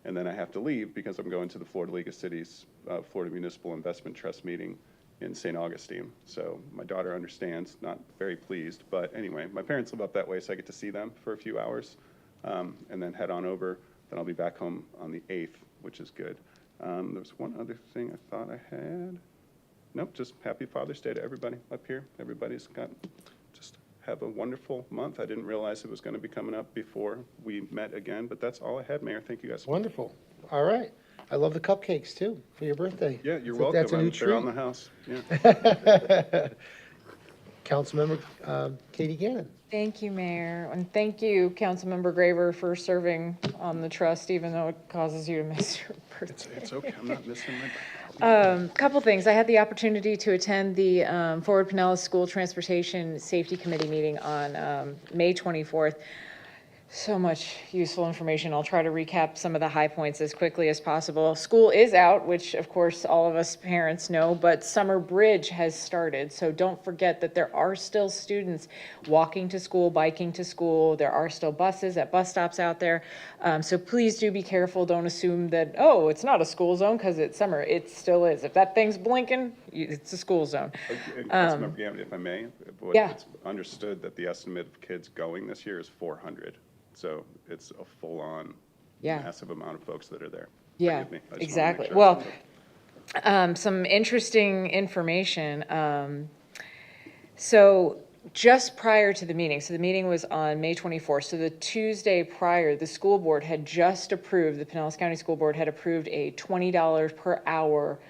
and then I have to leave because I'm going to the Florida League of Cities, Florida Municipal Investment Trust meeting in St. Augustine. So my daughter understands, not very pleased, but anyway, my parents live up that way, so I get to see them for a few hours, and then head on over. Then I'll be back home on the 8th, which is good. There's one other thing I thought I had. Nope, just happy Father's Day to everybody up here. Everybody's just have a wonderful month. I didn't realize it was going to be coming up before we met again, but that's all I had, Mayor. Thank you guys. Wonderful. All right. I love the cupcakes, too, for your birthday. Yeah, you're So welcome. That's a new They're on treat. the house. Yeah. Councilmember Katie Gannon. Thank you, Mayor, and thank you, Councilmember Graber, for serving on the trust, even though it causes you to miss your birthday. It's okay. I'm not missing my Couple things. I had the opportunity to attend the Forward Pinellas School Transportation Safety Committee meeting on May 24th. So much useful information. I'll try to recap some of the high points as quickly as possible. School is out, which of course all of us parents know, but summer bridge has started. So don't forget that there are still students walking to school, biking to school. There are still buses at bus stops out there. So please do be careful. Don't assume that, oh, it's not a school zone because it's summer. It still is. If that thing's blinking, it's a school zone. And Councilmember Gambit, if I may, Yeah. it's understood that the estimate of kids going this year is 400. So it's a full-on, Yeah. massive amount of folks that are there. Yeah, Forgive me. I just wanna make exactly. sure. Well, some interesting information. So just prior to the meeting, so the meeting was on May 24th, so the Tuesday prior, the school board had just approved, the Pinellas County School Board had approved a $20 per hour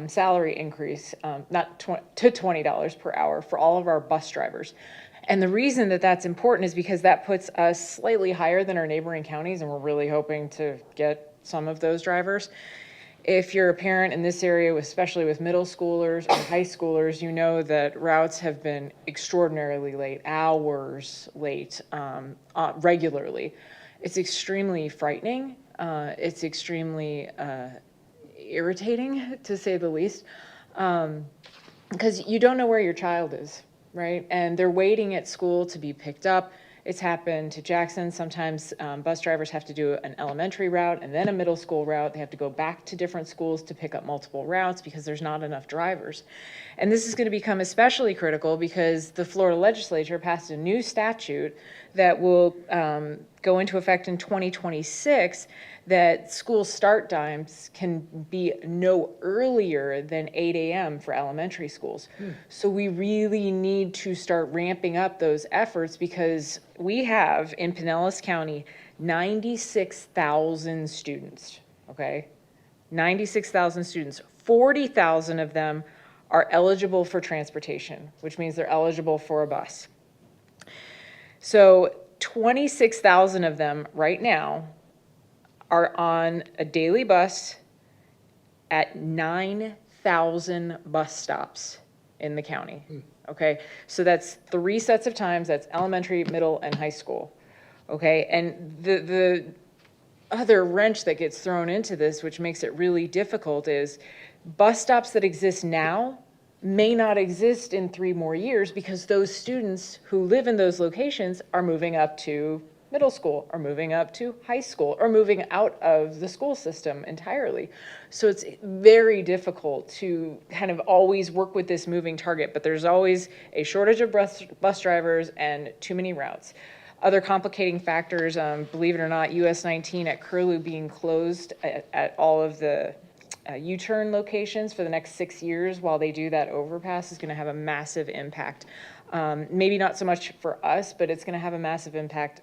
salary increase, to $20 per hour for all of our bus drivers. And the reason that that's important is because that puts us slightly higher than our neighboring counties, and we're really hoping to get some of those drivers. If you're a parent in this area, especially with middle schoolers or high schoolers, you know that routes have been extraordinarily late, hours late, regularly. It's extremely frightening. It's extremely irritating, to say the least, because you don't know where your child is. Right? And they're waiting at school to be picked up. It's happened to Jackson. Sometimes bus drivers have to do an elementary route and then a middle school route. They have to go back to different schools to pick up multiple routes because there's not enough drivers. And this is going to become especially critical because the Florida legislature passed a new statute that will go into effect in 2026, that school start times can be no earlier than 8 a.m. for elementary schools. So we really need to start ramping up those efforts, because we have in Pinellas County 96,000 students, okay? 96,000 students. 40,000 of them are eligible for transportation, which means they're eligible for a bus. So 26,000 of them right now are on a daily bus at 9,000 bus stops in the county. Okay, so that's 3 sets of times. That's elementary, middle, and high school. Okay, and the other wrench that gets thrown into this, which makes it really difficult, is bus stops that exist now may not exist in 3 more years, because those students who live in those locations are moving up to middle school, or moving up to high school, or moving out of the school system entirely. So it's very difficult to kind of always work with this moving target, but there's always a shortage of bus drivers and too many routes. Other complicating factors, believe it or not, US 19 at Curlew being closed at all of the U-turn locations for the next 6 years while they do that overpass is going to have a massive impact. Maybe not so much for us, but it's going to have a massive impact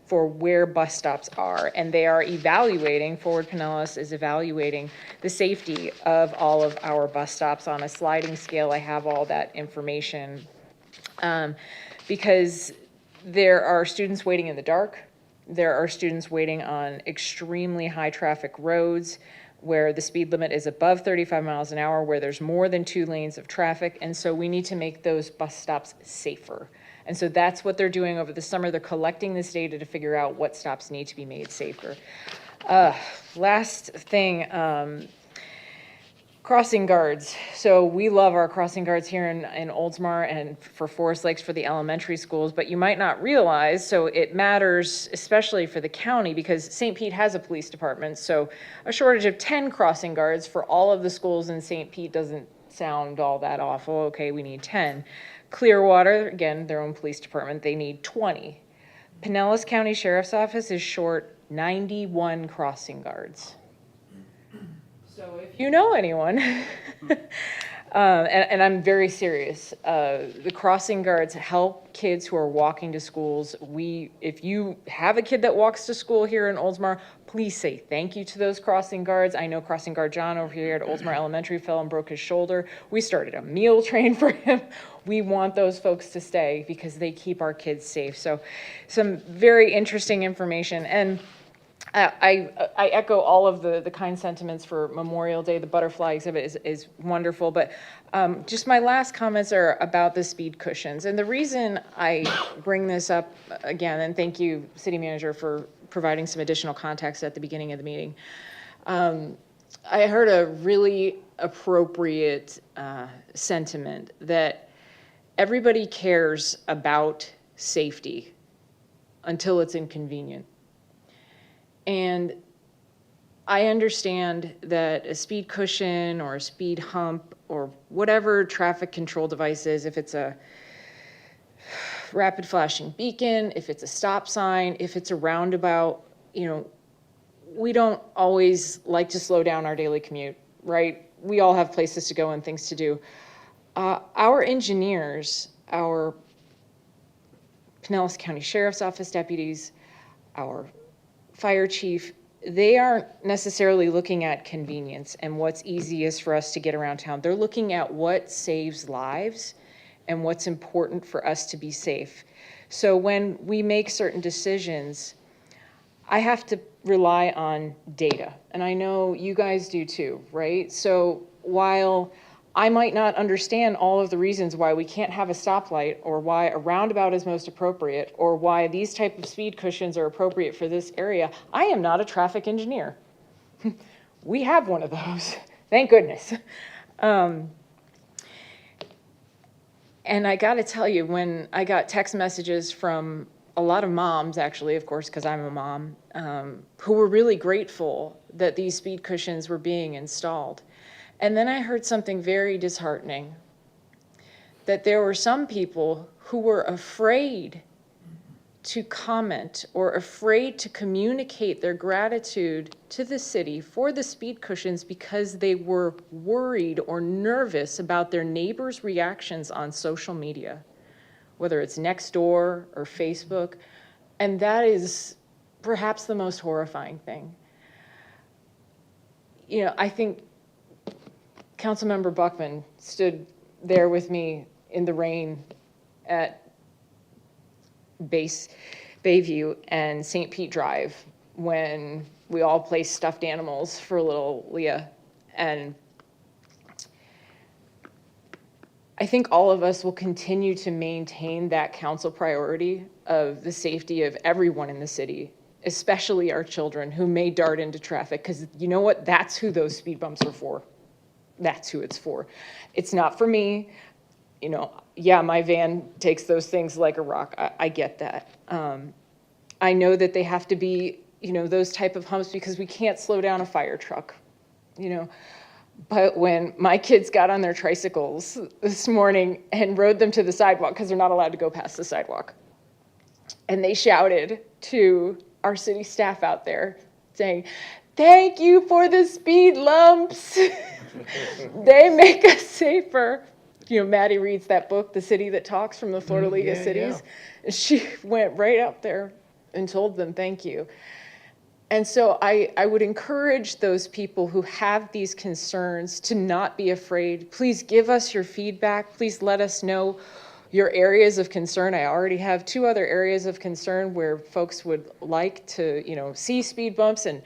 for where bus stops are. And they are evaluating, Forward Pinellas is evaluating the safety of all of our bus stops on a sliding scale. I have all that information because there are students waiting in the dark. There are students waiting on extremely high traffic roads where the speed limit is above 35 miles an hour, where there's more than 2 lanes of traffic. And so we need to make those bus stops safer. And so that's what they're doing over the summer. They're collecting this data to figure out what stops need to be made safer. Last thing, crossing guards. So we love our crossing guards here in Oldsmar and for Forest Lakes for the elementary schools, but you might not realize, so it matters especially for the county because St. Pete has a police department, so a shortage of 10 crossing guards for all of the schools in St. Pete doesn't sound all that awful. Okay, we need 10. Clearwater, again, their own police department, they need 20. Pinellas County Sheriff's Office is short 91 crossing guards. So if you know anyone, and I'm very serious, the crossing guards help kids who are walking to schools. If you have a kid that walks to school here in Oldsmar, please say thank you to those crossing guards. I know crossing guard John over here at Oldsmar Elementary fell and broke his shoulder. We started a meal train for him. We want those folks to stay because they keep our kids safe. So some very interesting information. And I echo all of the kind sentiments for Memorial Day. The butterfly exhibit is wonderful, but just my last comments are about the speed cushions. And the reason I bring this up again, and thank you, City Manager, for providing some additional context at the beginning of the meeting. I heard a really appropriate sentiment that everybody cares about safety until it's inconvenient. And I understand that a speed cushion or a speed hump or whatever traffic control device is, if it's a rapid flashing beacon, if it's a stop sign, if it's a roundabout, we don't always like to slow down our daily commute, right? We all have places to go and things to do. Our engineers, our Pinellas County Sheriff's Office deputies, our fire chief, they aren't necessarily looking at convenience and what's easiest for us to get around town. They're looking at what saves lives and what's important for us to be safe. So when we make certain decisions, I have to rely on data. And I know you guys do too, right? So while I might not understand all of the reasons why we can't have a stoplight or why a roundabout is most appropriate or why these type of speed cushions are appropriate for this area, I am not a traffic engineer. We have one of those, thank goodness. And I gotta tell you, when I got text messages from a lot of moms, actually, of course, because I'm a mom, who were really grateful that these speed cushions were being installed. And then I heard something very disheartening, that there were some people who were afraid to comment or afraid to communicate their gratitude to the city for the speed cushions because they were worried or nervous about their neighbors' reactions on social media, whether it's Nextdoor or Facebook. And that is perhaps the most horrifying thing. You know, I think Councilmember Buckman stood there with me in the rain at Bayview and St. Pete Drive when we all placed stuffed animals for little Leah. And I think all of us will continue to maintain that council priority of the safety of everyone in the city, especially our children who may dart into traffic, because you know what? That's who those speed bumps are for. That's who it's for. It's not for me. You know, yeah, my van takes those things like a rock. I get that. I know that they have to be, you know, those type of humps because we can't slow down a fire truck, you know. But when my kids got on their tricycles this morning and rode them to the sidewalk, because they're not allowed to go past the sidewalk, and they shouted to our city staff out there saying, "Thank you for the speed lumps. They make us safer." You know, Maddie reads that book, The City That Talks, from the Florida League of Cities. And she went right up there and told them thank you. And so I would encourage those people who have these concerns to not be afraid. Please give us your feedback. Please let us know your areas of concern. I already have 2 other areas of concern where folks would like to, you know, see speed bumps, and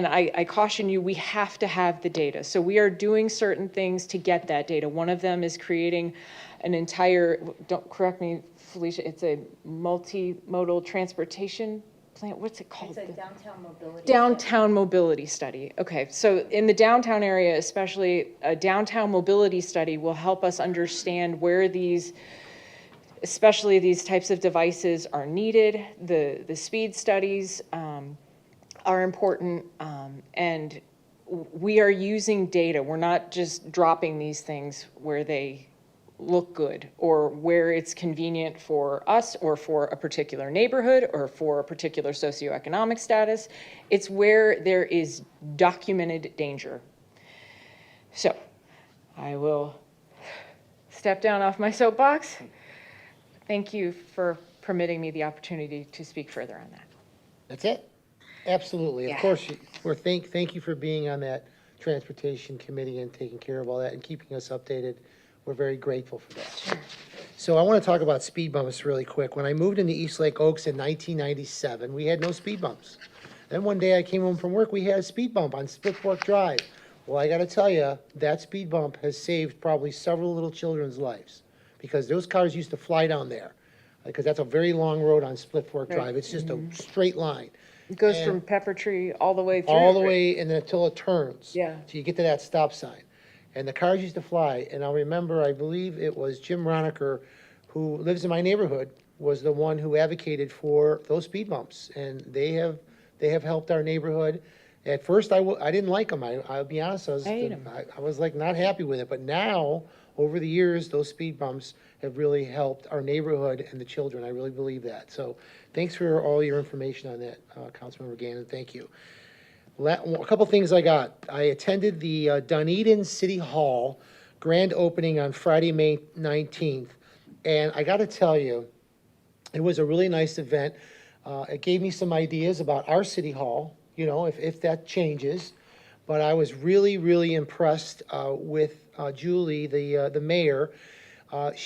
I caution you, we have to have the data. So we are doing certain things to get that data. One of them is creating an entire, don't correct me, Felicia, it's a multimodal transportation plan. What's it called? It's a downtown mobility. Downtown mobility study. Okay, so in the downtown area, especially, a downtown mobility study will help us understand where these, especially these types of devices, are needed. The speed studies are important, and we are using data. We're not just dropping these things where they look good or where it's convenient for us or for a particular neighborhood or for a particular socioeconomic status. It's where there is documented danger. So I will step down off my soapbox. Thank you for permitting me the opportunity to speak further on that. That's it? Absolutely. Of Yeah. course, thank you for being on that transportation committee and taking care of all that and keeping us updated. We're very grateful for that. Sure. So I want to talk about speed bumps really quick. When I moved into East Lake Oaks in 1997, we had no speed bumps. Then one day I came home from work, we had a speed bump on Split Fork Drive. Well, I got to tell you, that speed bump has saved probably several little children's lives because those cars used to fly down there because that's a very long road on Split Fork Right. Drive. It's just a straight line. It goes And- from Pepper Tree all the way through. all the way and then until it turns. Yeah. So you get to that stop sign. And the cars used to fly, and I'll remember, I believe it was Jim Roniker, who lives in my neighborhood, was the one who advocated for those speed bumps. And they have helped our neighborhood. At first, I didn't like them. I'll be honest, I hate 'em. I was like not happy with it. But now, over the years, those speed bumps have really helped our neighborhood and the children. I really believe that. So thanks for all your information on that, Councilmember Gannon. Thank you. A couple things I got. I attended the Dunedin City Hall grand opening on Friday, May 19th. And I got to tell you, it was a really nice event. It gave me some ideas about our city hall, you know, if that changes. But I was really, really impressed with Julie, the mayor.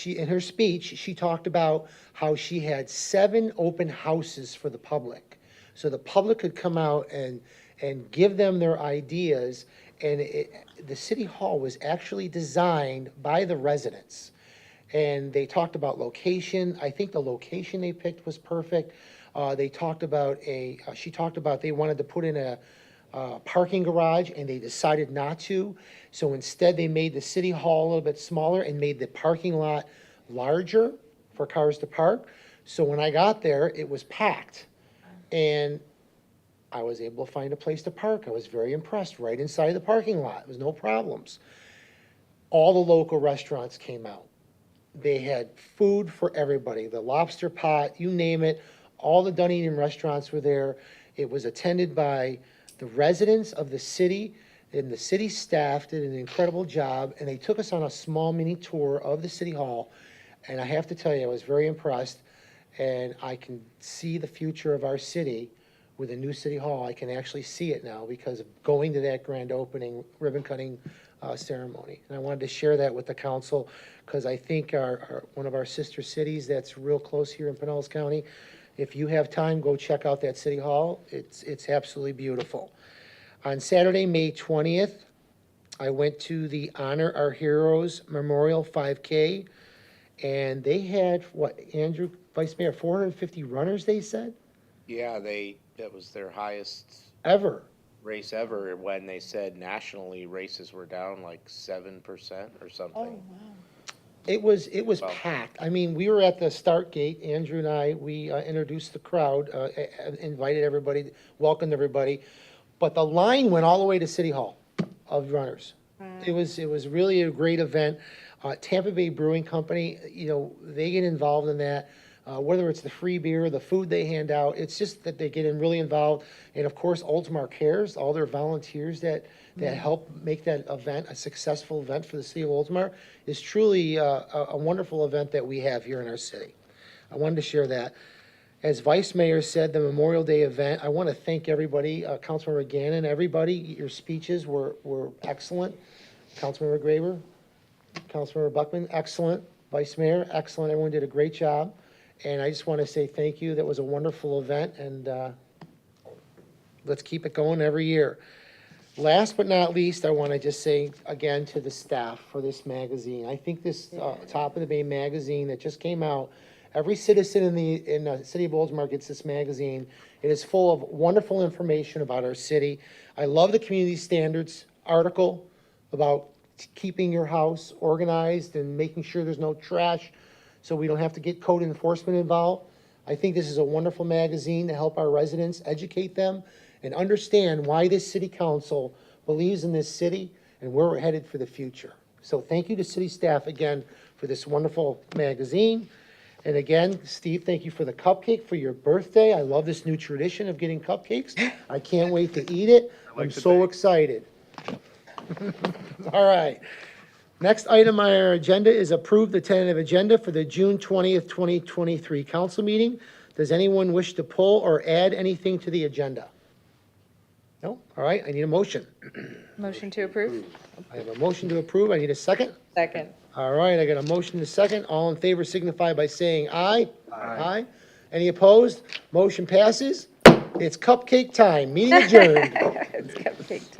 In her speech, she talked about how she had 7 open houses for the public. So the public could come out and give them their ideas. And the city hall was actually designed by the residents. And they talked about location. I think the location they picked was perfect. She talked about they wanted to put in a parking garage and they decided not to. So instead they made the city hall a little bit smaller and made the parking lot larger for cars to park. So when I got there, it was packed. And I was able to find a place to park. I was very impressed, right inside the parking lot. There was no problems. All the local restaurants came out. They had food for everybody, the lobster pot, you name it. All the Dunedin restaurants were there. It was attended by the residents of the city, and the city staff did an incredible job, and they took us on a small mini tour of the city hall. And I have to tell you, I was very impressed, and I can see the future of our city with a new city hall. I can actually see it now because of going to that grand opening ribbon cutting ceremony. And I wanted to share that with the council because I think one of our sister cities that's real close here in Pinellas County, if you have time, go check out that city hall. It's absolutely beautiful. On Saturday, May 20th, I went to the Honor Our Heroes Memorial 5K, and they had, what, Andrew, Vice Mayor, 450 runners, they said? Yeah, that was their highest Ever. race ever, when they said nationally races were down like 7% or something. It was Wow. packed. I mean, we were at the start gate, Andrew and I, we introduced the crowd, invited everybody, welcomed everybody, but the line went all the way to City Hall of runners. It was really a great event. Tampa Bay Brewing Company, they get involved in that. Whether it's the free beer, the food they hand out, it's just that they get really involved. And of course, Oldsmar Cares, all their volunteers that help make that event a successful event for the city of Oldsmar, is truly a wonderful event that we have here in our city. I wanted to share that. As Vice Mayor said, the Memorial Day event, I want to thank everybody, Councilmember Gannon, everybody. Your speeches were excellent. Councilmember Graber, Councilmember Buckman, excellent. Vice Mayor, excellent. Everyone did a great job. And I just want to say thank you. That was a wonderful event, and let's keep it going every year. Last but not least, I want to just say again to the staff for this magazine. I think this Top of the Bay magazine that just came out, every citizen in the city of Oldsmar gets this magazine. It is full of wonderful information about our city. I love the community standards article about keeping your house organized and making sure there's no trash, so we don't have to get code enforcement involved. I think this is a wonderful magazine to help our residents, educate them, and understand why this city council believes in this city and where we're headed for the future. So thank you to city staff again for this wonderful magazine. And again, Steve, thank you for the cupcake for your birthday. I love this new tradition of getting cupcakes. I can't wait to eat it. I'm so excited. All right. Next item on our agenda is approve the tentative agenda for the June 20th, 2023 council meeting. Does anyone wish to pull or add anything to the agenda? No? All right, I need a motion. Motion to approve? I have a motion to approve. I need a second. Second. All right, I got a motion and a second. All in favor signify by saying aye. Aye. Any opposed? Motion passes. It's cupcake time. Meeting adjourned. It's cupcake time.